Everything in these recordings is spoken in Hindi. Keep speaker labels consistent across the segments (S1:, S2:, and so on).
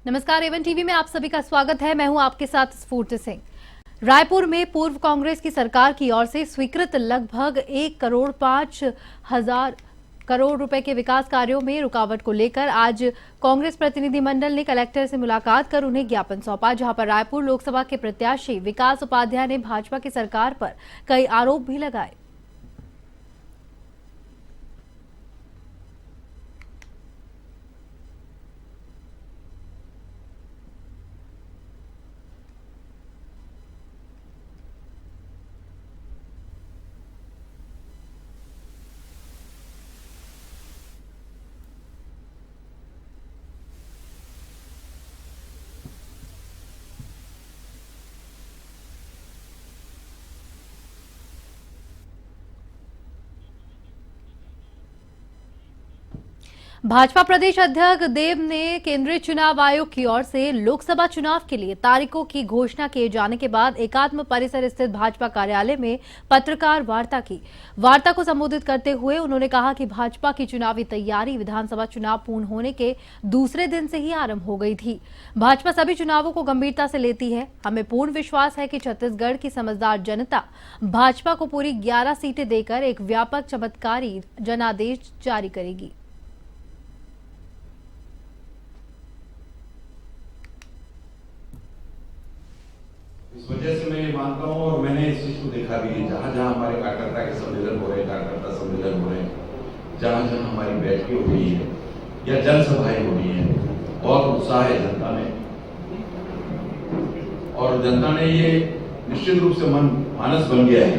S1: नमस्कार, एवन टीवी में आप सभी का स्वागत है। मैं हूं आपके साथ स्फूर्ति सिंह। रायपुर में पूर्व कांग्रेस की सरकार की ओर से स्वीकृत लगभग 1,05,00,000 रुपए के विकास कार्यों में रुकावट को लेकर आज कांग्रेस प्रतिनिधिमंडल ने कलेक्टर से मुलाकात कर उन्हें ज्ञापन सौंपा, जहां पर रायपुर लोकसभा के प्रत्याशी विकास उपाध्याय ने भाजपा की सरकार पर कई आरोप भी लगाए। भाजपा प्रदेश अध्यक्ष देव ने केंद्रीय चुनाव आयोग की ओर से लोकसभा चुनाव के लिए तारीखों की घोषणा किए जाने के बाद एकात्म परिसर स्थित भाजपा कार्यालय में पत्रकार वार्ता की। वार्ता को संबोधित करते हुए उन्होंने कहा कि भाजपा की चुनावी तैयारी विधानसभा चुनाव पूर्ण होने के दूसरे दिन से ही आरंभ हो गई थी। भाजपा सभी चुनावों को गंभीरता से लेती है। हमें पूर्ण विश्वास है कि छत्तीसगढ़ की समझदार जनता भाजपा को पूरी 11 सीटें देकर एक व्यापक चमत्कारी जनादेश जारी करेगी।
S2: इस वजह से मैं ये मानता हूँ और मैंने इस चीज को देखा भी है, जहाँ जहाँ हमारे कार्यकर्ता के सम्मेलन हो रहे हैं, कार्यकर्ता सम्मेलन हो रहे हैं, जहाँ जहाँ हमारी बैठकें हो रही है या जनसभाएं हो रही है, बहुत उत्साह है जनता में। और जनता ने ये निश्चित रूप से मानस बन गया है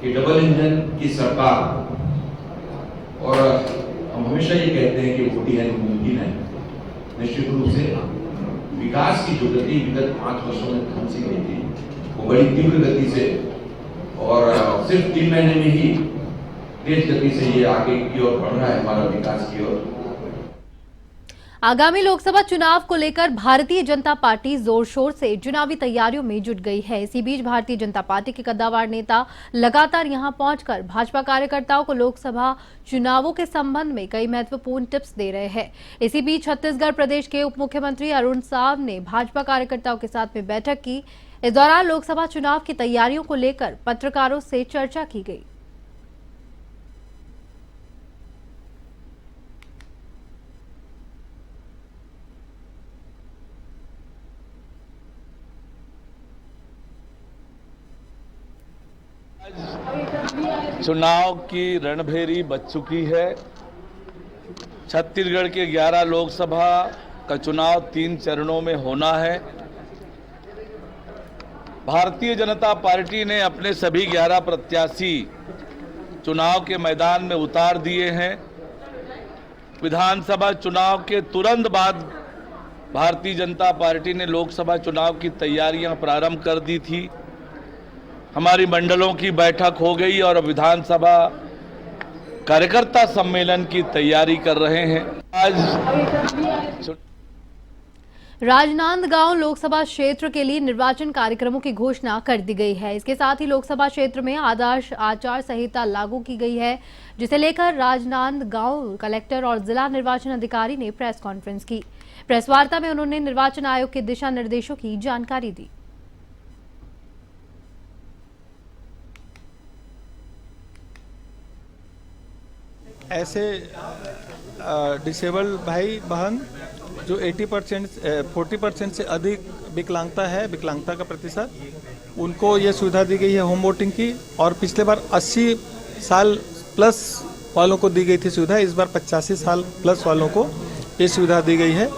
S2: कि डबल इंजन की सरकार, और हम हमेशा ये कहते हैं कि होती है मुमकिन है। निश्चित रूप से विकास की जो गति विगत 5 वर्षों में थम सी गई थी, वो बड़ी तीव्र गति से और सिर्फ 3 महीने में ही तेज गति से ये आगे की ओर बढ़ रहा है, हमारा विकास की ओर।
S1: आगामी लोकसभा चुनाव को लेकर भारतीय जनता पार्टी जोर शोर से चुनावी तैयारियों में जुट गई है। इसी बीच भारतीय जनता पार्टी के कद्दावर नेता लगातार यहां पहुंचकर भाजपा कार्यकर्ताओं को लोकसभा चुनावों के संबंध में कई महत्वपूर्ण टिप्स दे रहे हैं। इसी बीच छत्तीसगढ़ प्रदेश के उप मुख्यमंत्री अरुण साव ने भाजपा कार्यकर्ताओं के साथ में बैठक की। इस दौरान लोकसभा चुनाव की तैयारियों को लेकर पत्रकारों से चर्चा की गई।
S3: चुनाव की रणभेरी बज चुकी है। छत्तीसगढ़ के 11 लोकसभा का चुनाव 3 चरणों में होना है। भारतीय जनता पार्टी ने अपने सभी 11 प्रत्याशी चुनाव के मैदान में उतार दिए हैं। विधानसभा चुनाव के तुरंत बाद भारतीय जनता पार्टी ने लोकसभा चुनाव की तैयारियां प्रारंभ कर दी थी। हमारी मंडलों की बैठक हो गई और विधानसभा कार्यकर्ता सम्मेलन की तैयारी कर रहे हैं। आज
S1: राजनांदगांव लोकसभा क्षेत्र के लिए निर्वाचन कार्यक्रमों की घोषणा कर दी गई है। इसके साथ ही लोकसभा क्षेत्र में आदर्श आचार संहिता लागू की गई है, जिसे लेकर राजनांदगांव कलेक्टर और जिला निर्वाचन अधिकारी ने प्रेस कॉन्फ्रेंस की। प्रेस वार्ता में उन्होंने निर्वाचन आयोग के दिशा निर्देशों की जानकारी दी।
S4: ऐसे डिसेबल भाई बहन जो 40% से अधिक विकलांगता है, विकलांगता का प्रतिशत, उनको ये सुविधा दी गई है होम वोटिंग की। और पिछले बार 80 साल प्लस वालों को दी गई थी सुविधा, इस बार 85 साल प्लस वालों को ये सुविधा दी गई है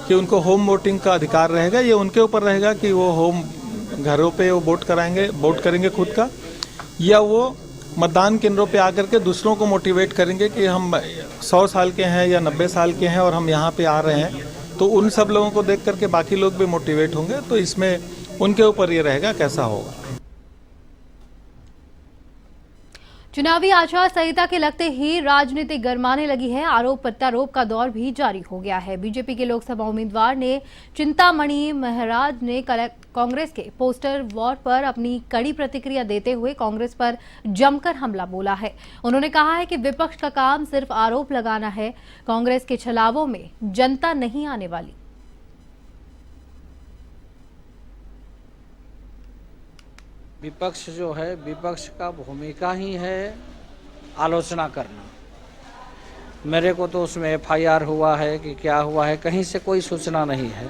S4: कि उनको होम वोटिंग का अधिकार रहेगा। ये उनके ऊपर रहेगा कि वो होम घरों पे वो वोट करेंगे खुद का, या वो मतदान केंद्रों पे आकर के दूसरों को मोटिवेट करेंगे कि हम 100 साल के हैं या 90 साल के हैं और हम यहाँ पे आ रहे हैं, तो उन सब लोगों को देख करके बाकी लोग भी मोटिवेट होंगे। तो इसमें उनके ऊपर ये रहेगा कैसा होगा।
S1: चुनावी आचार संहिता के लगते ही राजनीति गरमाने लगी है। आरोप प्रत्यारोप का दौर भी जारी हो गया है। बीजेपी के लोकसभा उम्मीदवार ने चिंतामणि महाराज ने कांग्रेस के पोस्टर वॉर पर अपनी कड़ी प्रतिक्रिया देते हुए कांग्रेस पर जमकर हमला बोला है। उन्होंने कहा है कि विपक्ष का काम सिर्फ आरोप लगाना है, कांग्रेस के छलावों में जनता नहीं आने वाली।
S5: विपक्ष जो है, विपक्ष का भूमिका ही है आलोचना करना। मेरे को तो उसमें एफआईआर हुआ है कि क्या हुआ है, कहीं से कोई सूचना नहीं है।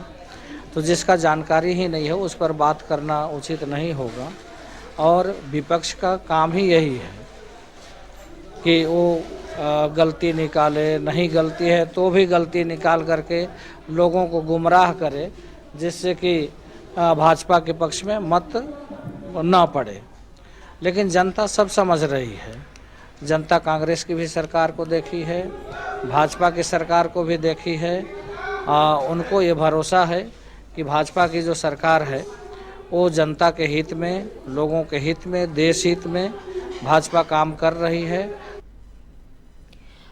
S5: तो जिसका जानकारी ही नहीं है उस पर बात करना उचित नहीं होगा। और विपक्ष का काम ही यही है कि वो गलती निकाले, नहीं गलती है तो भी गलती निकाल करके लोगों को गुमराह करे, जिससे कि भाजपा के पक्ष में मत ना पड़े। लेकिन जनता सब समझ रही है। जनता कांग्रेस की भी सरकार को देखी है, भाजपा की सरकार को भी देखी है। उनको ये भरोसा है कि भाजपा की जो सरकार है वो जनता के हित में, लोगों के हित में, देश हित में भाजपा काम कर रही है।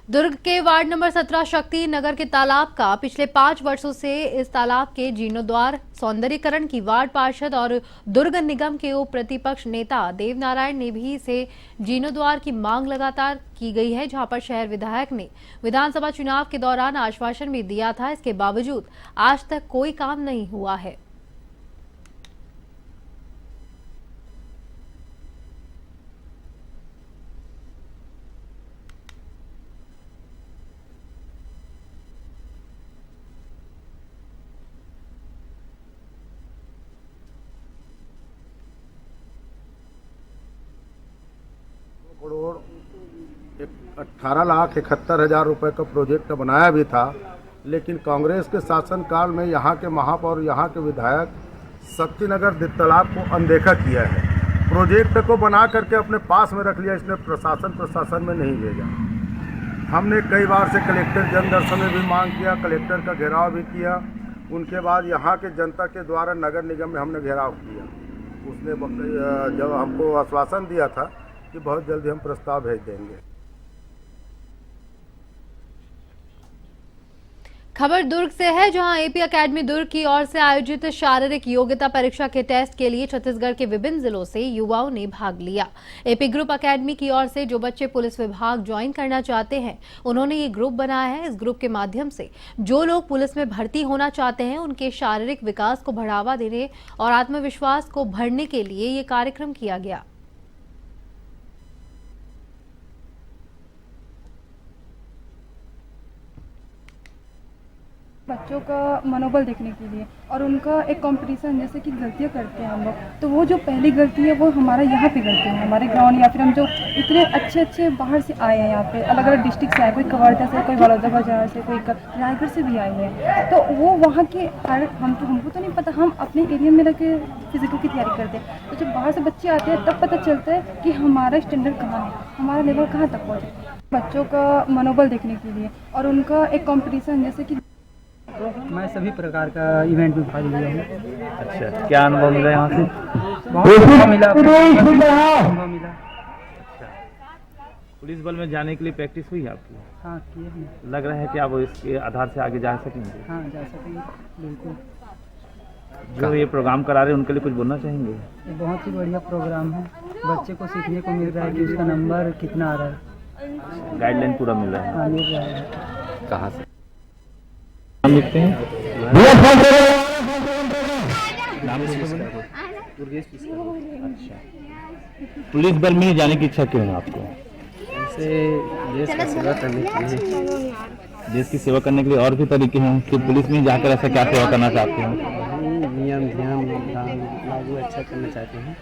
S1: दुर्ग के वार्ड नंबर 17 शक्ति नगर के तालाब का पिछले 5 वर्षों से इस तालाब के जीर्णोद्वार, सौंदर्यीकरण की वार्ड पार्षद और दुर्ग निगम के उप प्रतिपक्ष नेता देव नारायण ने भी इसे जीर्णोद्वार की मांग लगातार की गई है। जहां पर शहर विधायक ने विधानसभा चुनाव के दौरान आश्वासन भी दिया था, इसके बावजूद आज तक कोई काम नहीं हुआ है।
S6: करोड़ 18,71,000 रुपए का प्रोजेक्ट बनाया भी था, लेकिन कांग्रेस के शासनकाल में यहाँ के महापौर, यहाँ के विधायक शक्तिनगर तालाब को अनदेखा किया है। प्रोजेक्ट को बना करके अपने पास में रख लिया, इसने प्रशासन में नहीं भेजा। हमने कई बार से कलेक्टर जनदर्शन में भी मांग किया, कलेक्टर का घेराव भी किया। उनके बाद यहाँ के जनता के द्वारा नगर निगम में हमने घेराव किया। उसने जब हमको आश्वासन दिया था कि बहुत जल्दी हम प्रस्ताव भेज देंगे।
S1: खबर दुर्ग से है, जहां एपी एकेडमी दुर्ग की ओर से आयोजित शारीरिक योग्यता परीक्षा के टेस्ट के लिए छत्तीसगढ़ के विभिन्न जिलों से युवाओं ने भाग लिया। एपी ग्रुप एकेडमी की ओर से जो बच्चे पुलिस विभाग ज्वाइन करना चाहते हैं, उन्होंने ये ग्रुप बनाया है। इस ग्रुप के माध्यम से जो लोग पुलिस में भर्ती होना चाहते हैं, उनके शारीरिक विकास को बढ़ावा देने और आत्मविश्वास को भरने के लिए ये कार्यक्रम किया गया।
S7: बच्चों का मनोबल देखने के लिए और उनका एक कंपटीशन, जैसे कि गलतियां करते हैं हम लोग, तो वो जो पहली गलती है वो हमारा यहाँ पे गलती है, हमारे ग्राउंड या फिर हम जो इतने अच्छे बाहर से आए हैं यहाँ पे, अलग अलग डिस्ट्रिक्ट से आए, कोई कवर्धा से, कोई बड़ौदा बाजार से, कोई रायगढ़ से भी आए हैं। तो वो वहाँ के हमको तो नहीं पता, हम अपने एरिया में रह के फिजिकल की तैयारी करते हैं। तो जब बाहर से बच्चे आते हैं तब पता चलता है कि हमारा स्टैंडर्ड कहाँ है, हमारा लेवल कहाँ तक पहुँचे। बच्चों का मनोबल देखने के लिए और उनका एक कॉम्पिटिशन, जैसे कि
S8: मैं सभी प्रकार का इवेंट में भाग लिया हूँ।
S9: अच्छा, क्या अनुभव मिला यहाँ से?
S8: बहुत अनुभव मिला।
S9: अच्छा, पुलिस बल में जाने के लिए प्रैक्टिस हुई आपकी?
S8: हाँ, किए हैं।
S9: लग रहा है कि आप इसके आधार से आगे जा सकेंगे?
S8: हाँ, जा सकेंगे बिल्कुल।
S9: जो ये प्रोग्राम करा रहे हैं उनके लिए कुछ बोलना चाहेंगे?
S8: ये बहुत ही बढ़िया प्रोग्राम है, बच्चे को सीखने को मिल रहा है कि उसका नंबर कितना आ रहा है।
S9: गाइडलाइन पूरा मिल रहा है?
S8: हाँ, मिल रहा है।
S9: कहाँ से नाम लिखते हैं? अच्छा, पुलिस बल में जाने की इच्छा क्यों है आपको?
S8: ऐसे देश की सेवा करने के लिए।
S9: देश की सेवा करने के लिए और भी तरीके हैं कि पुलिस में जाकर ऐसा क्या सेवा करना चाहते हैं?
S8: नियम ध्यान लागू अच्छा करना चाहते हैं।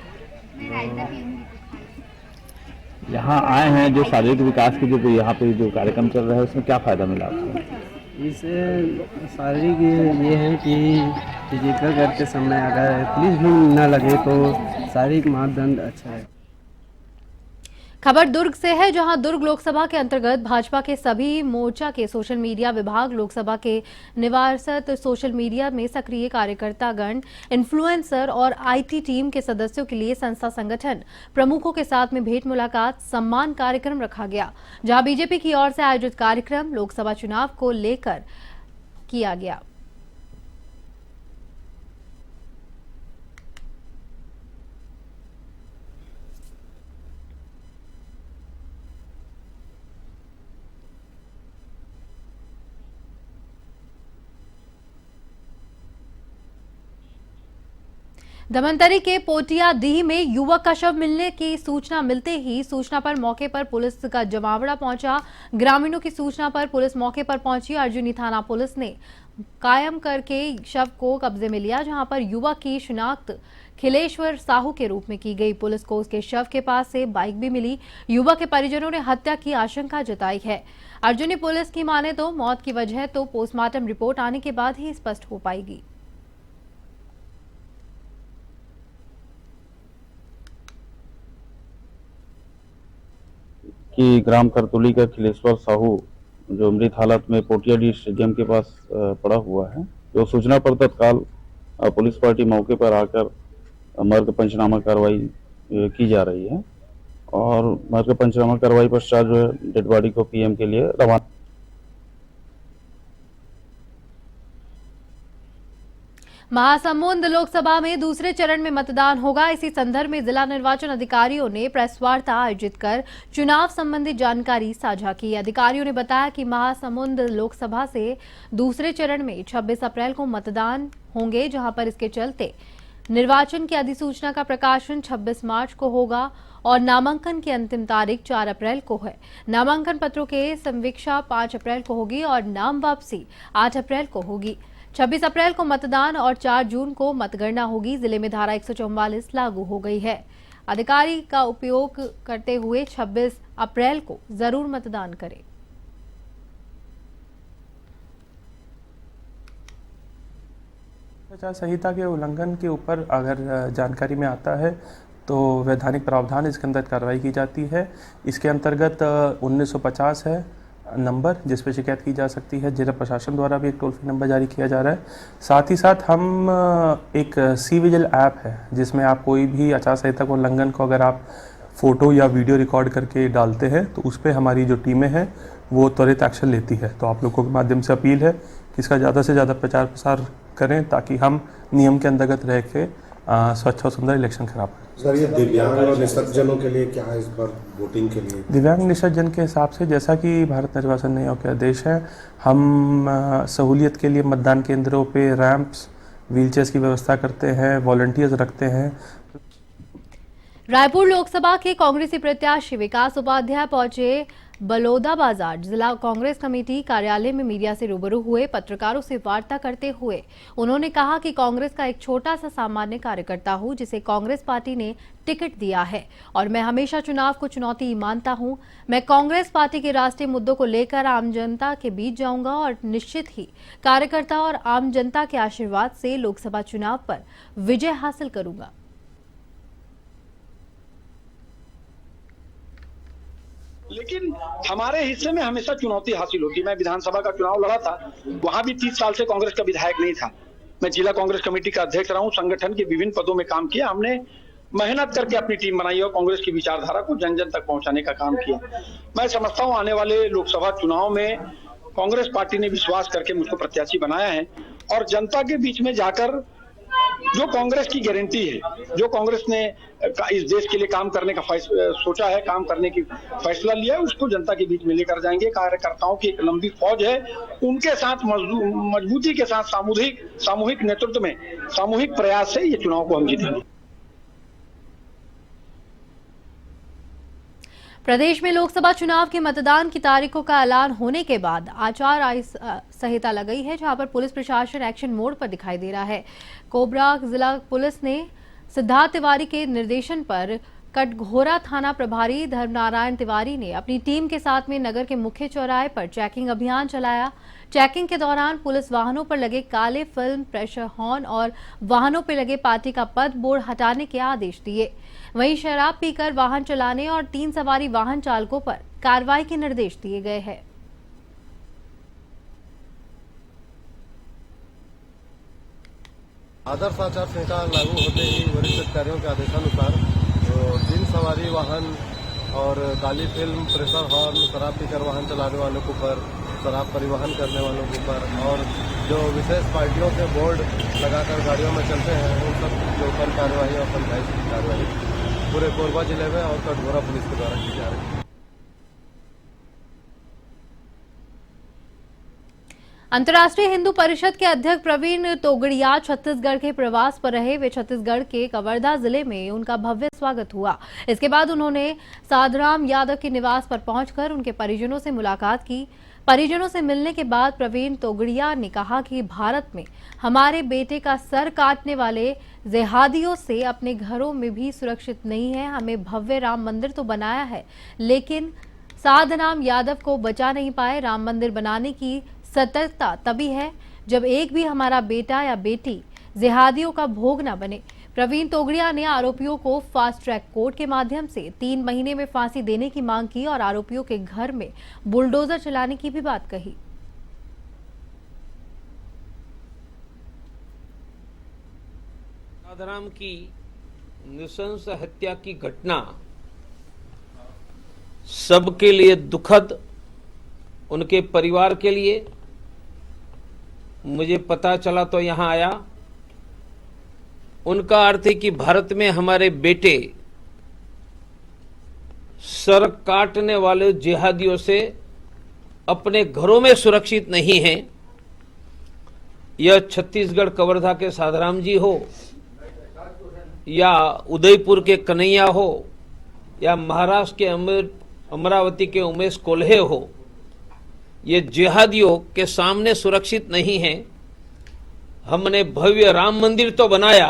S9: यहाँ आए हैं, जो शारीरिक विकास की जो यहाँ पे जो कार्यक्रम चल रहा है उसमें क्या फायदा मिला आपको?
S8: इससे शारीरिक ये है कि फिजिकल करते समय अगर पुलिस भी न लगे तो शारीरिक मापदंड अच्छा है।
S1: खबर दुर्ग से है, जहां दुर्ग लोकसभा के अंतर्गत भाजपा के सभी मोर्चा के सोशल मीडिया विभाग, लोकसभा के निवासत सोशल मीडिया में सक्रिय कार्यकर्तागण, इन्फ्लुएंसर और आईटी टीम के सदस्यों के लिए संस्था संगठन प्रमुखों के साथ में भेंट मुलाकात सम्मान कार्यक्रम रखा गया। जहां बीजेपी की ओर से आयोजित कार्यक्रम लोकसभा चुनाव को लेकर किया गया। धमंतरी के पोटियाडीह में युवक का शव मिलने की सूचना मिलते ही सूचना पर मौके पर पुलिस का जमावड़ा पहुंचा। ग्रामीणों की सूचना पर पुलिस मौके पर पहुंची। अर्जुनी थाना पुलिस ने कायम करके शव को कब्जे में लिया, जहां पर युवक की शिनाख्त खिलेश्वर साहू के रूप में की गई। पुलिस को उसके शव के पास से बाइक भी मिली। युवक के परिजनों ने हत्या की आशंका जताई है। अर्जुनी पुलिस की माने तो मौत की वजह तो पोस्टमार्टम रिपोर्ट आने के बाद ही स्पष्ट हो पाएगी।
S10: कि ग्राम करतुली का खिलेश्वर साहू जो मृत हालत में पोटियाडीह स्टेडियम के पास पड़ा हुआ है, जो सूचना पर तत्काल पुलिस पार्टी मौके पर आकर मर्ग पंचनामा कार्रवाई की जा रही है और मर्ग पंचनामा कार्रवाई पश्चात जो है डेड बॉडी को पीएम के लिए रवाना।
S1: महासमुंद लोकसभा में दूसरे चरण में मतदान होगा। इसी संदर्भ में जिला निर्वाचन अधिकारियों ने प्रेस वार्ता आयोजित कर चुनाव संबंधी जानकारी साझा की। अधिकारियों ने बताया कि महासमुंद लोकसभा से दूसरे चरण में 26 अप्रैल को मतदान होंगे, जहां पर इसके चलते निर्वाचन की अधिसूचना का प्रकाशन 26 मार्च को होगा और नामांकन की अंतिम तारीख 4 अप्रैल को है। नामांकन पत्रों के संवीक्षा 5 अप्रैल को होगी और नाम वापसी 8 अप्रैल को होगी। 26 अप्रैल को मतदान और 4 जून को मतगणना होगी। जिले में धारा 144 लागू हो गई है। अधिकारी का उपयोग करते हुए 26 अप्रैल को जरूर मतदान करें।
S11: आचार संहिता के उल्लंघन के ऊपर अगर जानकारी में आता है तो वैधानिक प्रावधान इसके अंदर कार्रवाई की जाती है। इसके अंतर्गत 1950 है नंबर जिस पर शिकायत की जा सकती है। जिला प्रशासन द्वारा भी एक टोल फ्री नंबर जारी किया जा रहा है। साथ ही साथ हम एक सी विजिल ऐप है जिसमें आप कोई भी आचार संहिता को उल्लंघन को अगर आप फ़ोटो या वीडियो रिकॉर्ड करके डालते हैं तो उस पर हमारी जो टीमें हैं वो त्वरित एक्शन लेती है। तो आप लोगों के माध्यम से अपील है कि इसका ज़्यादा से ज़्यादा प्रचार प्रसार करें ताकि हम नियम के अंतर्गत रह के स्वच्छ और सुंदर इलेक्शन करा पाए।
S6: सर, ये दिव्यांग और निःशक्तजनों के लिए क्या है इस पर वोटिंग के लिए?
S11: दिव्यांग निःशक्तजन के हिसाब से जैसा कि भारत निर्वाचन आयोग के आदेश है, हम सहूलियत के लिए मतदान केंद्रों पे रैंप्स, व्हीलचेयर्स की व्यवस्था करते हैं, वॉलंटियर्स रखते हैं।
S1: रायपुर लोकसभा के कांग्रेसी प्रत्याशी विकास उपाध्याय पहुंचे बलौदा बाजार जिला कांग्रेस कमेटी कार्यालय में मीडिया से रूबरू हुए। पत्रकारों से वार्ता करते हुए उन्होंने कहा कि कांग्रेस का एक छोटा सा सामान्य कार्यकर्ता हूं जिसे कांग्रेस पार्टी ने टिकट दिया है और मैं हमेशा चुनाव को चुनौती मानता हूं। मैं कांग्रेस पार्टी के राष्ट्रीय मुद्दों को लेकर आम जनता के बीच जाऊंगा और निश्चित ही कार्यकर्ता और आम जनता के आशीर्वाद से लोकसभा चुनाव पर विजय हासिल करूंगा।
S12: लेकिन हमारे हिस्से में हमेशा चुनौती हासिल होती। मैं विधानसभा का चुनाव लड़ा था, वहां भी 30 साल से कांग्रेस का विधायक नहीं था। मैं जिला कांग्रेस कमेटी का अध्यक्ष रहा हूं, संगठन के विभिन्न पदों में काम किया। हमने मेहनत करके अपनी टीम बनाई और कांग्रेस की विचारधारा को जन जन तक पहुंचाने का काम किया। मैं समझता हूं आने वाले लोकसभा चुनाव में कांग्रेस पार्टी ने विश्वास करके मुझको प्रत्याशी बनाया है और जनता के बीच में जाकर जो कांग्रेस की गारंटी है, जो कांग्रेस ने इस देश के लिए काम करने का सोचा है, काम करने की फैसला लिया है, उसको जनता के बीच में लेकर जाएंगे। कार्यकर्ताओं की एक लंबी फौज है, उनके साथ मजबूती के साथ सामूहिक नेतृत्व में सामूहिक प्रयास से ये चुनाव को हम जीतेंगे।
S1: प्रदेश में लोकसभा चुनाव के मतदान की तारीखों का ऐलान होने के बाद आचार संहिता लगाई है, जहां पर पुलिस प्रशासन एक्शन मोड पर दिखाई दे रहा है। कोबरा जिला पुलिस ने सिद्धार्थ तिवारी के निर्देशन पर कटघोरा थाना प्रभारी धर्मनारायण तिवारी ने अपनी टीम के साथ में नगर के मुख्य चौराहे पर चेकिंग अभियान चलाया। चेकिंग के दौरान पुलिस वाहनों पर लगे काले फिल्म, प्रेशर हॉर्न और वाहनों पर लगे पार्टी का पद बोर्ड हटाने के आदेश दिए। वहीं शराब पीकर वाहन चलाने और 3 सवारी वाहन चालकों पर कार्रवाई के निर्देश दिए गए हैं।
S6: आदर्श आचार संहिता लागू होते ही वरिष्ठ अधिकारियों के आदेशानुसार 3 सवारी वाहन और काली फिल्म, प्रेशर हॉर्न, शराब पीकर वाहन चलाने वालों के ऊपर, शराब परिवहन करने वालों के ऊपर और जो विशेष पार्टियों के बोर्ड लगाकर गाड़ियों में चलते हैं उन सब के ऊपर कार्रवाई और समझाइश की कार्रवाई पूरे कोरबा जिले में और कटघोरा पुलिस के द्वारा की जा रही है।
S1: अंतर्राष्ट्रीय हिंदू परिषद के अध्यक्ष प्रवीण तोगड़िया छत्तीसगढ़ के प्रवास पर रहे। वे छत्तीसगढ़ के कवर्धा जिले में उनका भव्य स्वागत हुआ। इसके बाद उन्होंने साधुराम यादव के निवास पर पहुंचकर उनके परिजनों से मुलाकात की। परिजनों से मिलने के बाद प्रवीण तोगड़िया ने कहा कि भारत में हमारे बेटे का सर काटने वाले जिहादियों से अपने घरों में भी सुरक्षित नहीं है। हमें भव्य राम मंदिर तो बनाया है, लेकिन साधुराम यादव को बचा नहीं पाए। राम मंदिर बनाने की सतर्कता तभी है जब एक भी हमारा बेटा या बेटी जिहादियों का भोग न बने। प्रवीण तोगड़िया ने आरोपियों को फास्ट ट्रैक कोर्ट के माध्यम से 3 महीने में फांसी देने की मांग की और आरोपियों के घर में बुलडोजर चलाने की भी बात कही।
S13: साधुराम की नृशंस हत्या की घटना सबके लिए दुखद, उनके परिवार के लिए। मुझे पता चला तो यहां आया। उनका अर्थ है कि भारत में हमारे बेटे सर काटने वाले जिहादियों से अपने घरों में सुरक्षित नहीं हैं। यह छत्तीसगढ़ कवर्धा के साधुराम जी हो या उदयपुर के कन्हैया हो या महाराष्ट्र के अमरावती के उमेश कोल्हे हो, ये जिहादियों के सामने सुरक्षित नहीं हैं। हमने भव्य राम मंदिर तो बनाया।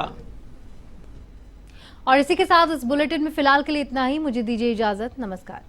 S1: और इसी के साथ इस बुलेटिन में फिलहाल के लिए इतना ही। मुझे दीजिए इजाजत। नमस्कार।